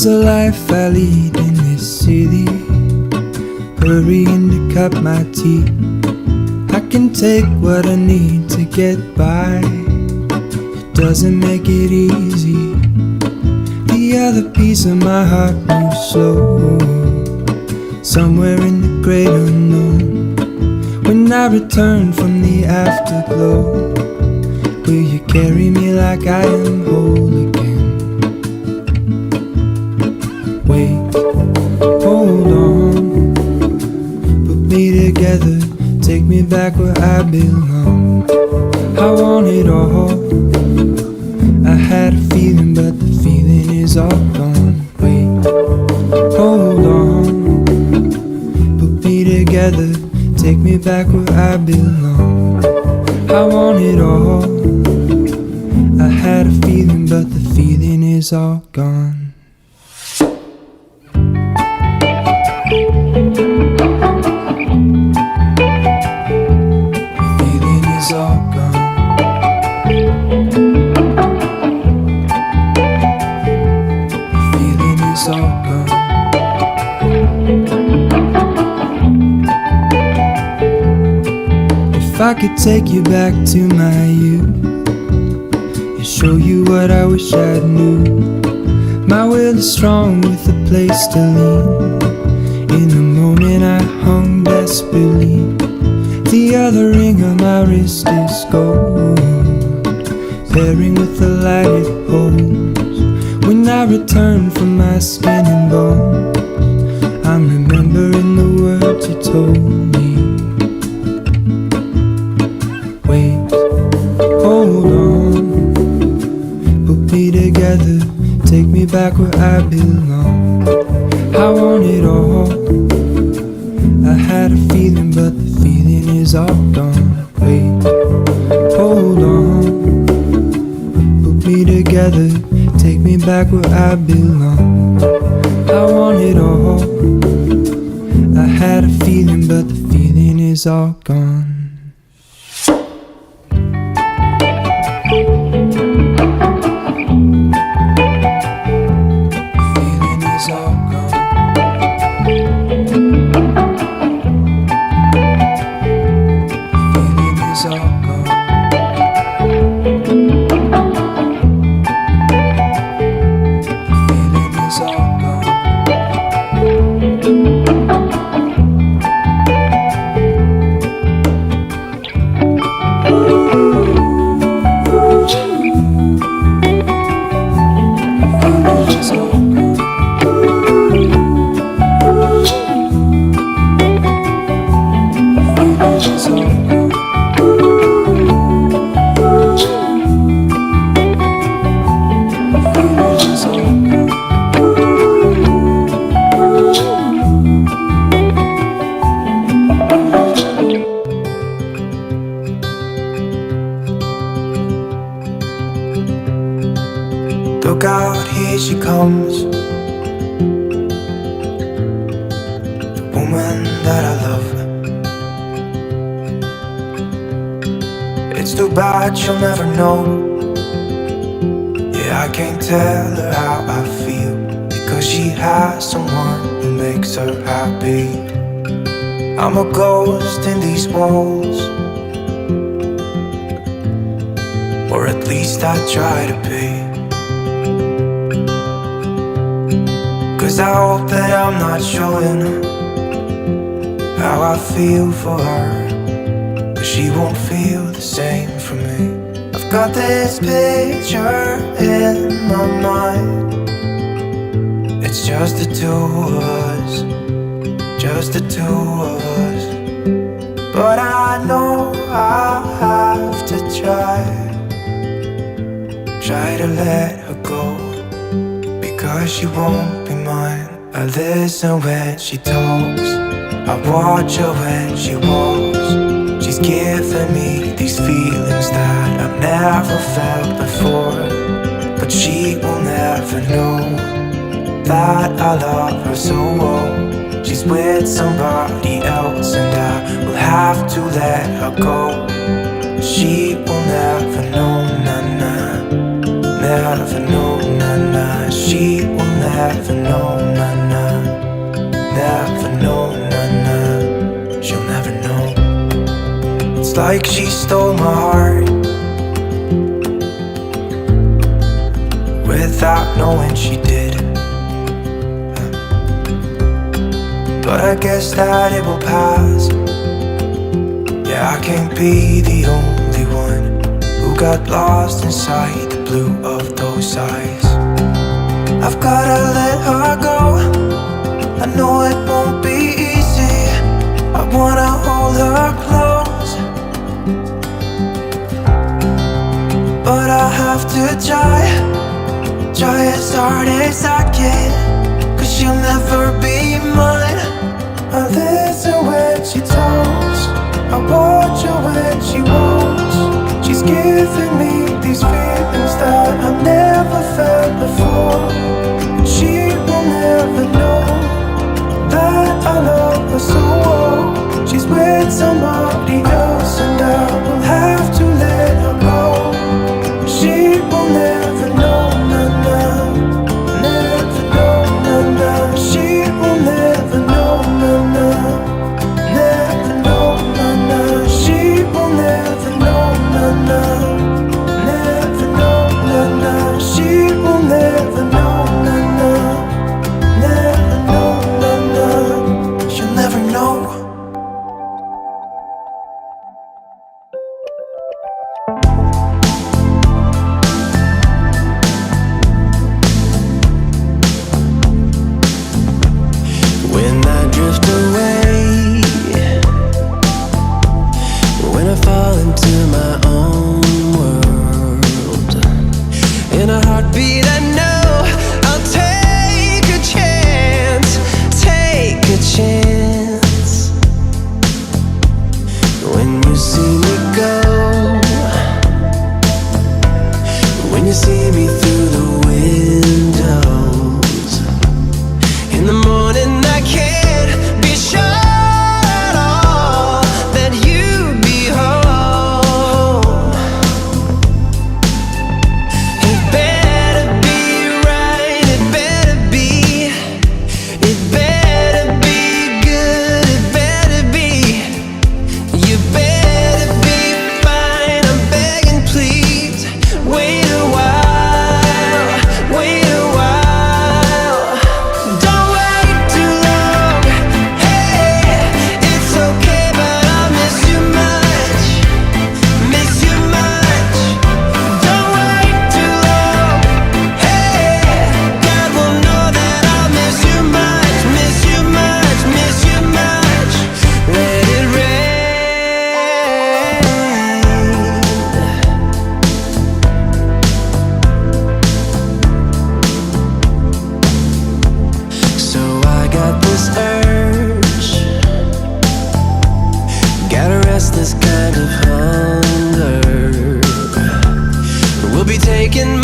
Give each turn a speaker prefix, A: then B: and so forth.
A: a life I lead in this city, hurrying to cut my teeth. I can take what I need to get by, it doesn't make it easy. The other piece of my heart moves slow, somewhere in the great unknown. When I return from the afterglow, will you carry me like I am whole again? Wait, hold on, put me together, take me back where I belong. I want it all, I had a feeling but the feeling is all gone. Wait, hold on, put me together, take me back where I belong. I want it all, I had a feeling but the feeling is all gone. If I could take you back to my youth and show you what I wish I knew, my will is strong with a place to lean. In the moment I hung desperately, the other ring on my wrist is gold, pairing with the light it holds. When I return from my skin and bones, I'm remembering the words you told me. Wait, hold on, put me together, take me back where I belong. I want it all, I had a feeling but the feeling is all gone. Wait, hold on, put me together, take me back where I belong. I want it all, I had a feeling but the feeling is all gone.
B: Look out, here she comes, the woman that I love. It's too bad she'll never know. Yeah, I can't tell her how I feel, because she has someone who makes her happy. I'm a ghost in these walls, or at least I try to be. 'Cause I hope that I'm not showing how I feel for her, but she won't feel the same for me. I've got this picture in my mind, it's just the two of us, just the two of us. But I know I have to try to let her go, because she won't be mine. I listen when she talks, I watch her when she walks. She's giving me these feelings that I've never felt before, but she will never know that I love her so well. She's with somebody else and I will have to let her go. She will never know, nah, nah. Never know, nah, nah. She will never never know, nah, nah. Never know, nah, nah. She'll never know. It's like she stole my heart without knowing she did. But I guess that it will pass. Yeah, I can't be the only one who got lost inside the blue of those eyes. I've gotta let her go. I know it won't be easy. I wanna hold her close, but I have to try as hard as I can, 'cause she'll never be mine. I listen when she talks, I watch her when she walks. She's giving me these feelings that I've never felt before. And she will never know that I love her so well. She's with somebody else and I will have to let her go. She will never know, nah, nah. Never know, nah, nah. She will never know, nah, nah. Never know, nah, nah. She will never know, nah, nah. Never know, nah, nah. She will never know, nah, nah. Never know, nah, nah. She'll never know. When I drift away, when I fall into my own world, in a heartbeat I know I'll take a chance, take a chance. When you see me go, when you see me through the windows, in the morning I can't be sure at all that you'd be home. It better be right, it better be good, it better be. You better be fine, I'm begging, please. Wait a while, wait a while. Don't wait too long. Hey, it's okay, but I miss you much, miss you much. Don't wait too long. Hey, God will know that I miss you much, miss you much, miss you much. Let it rain. So I got this urge, gotta rest this kind of hunger. We'll be taking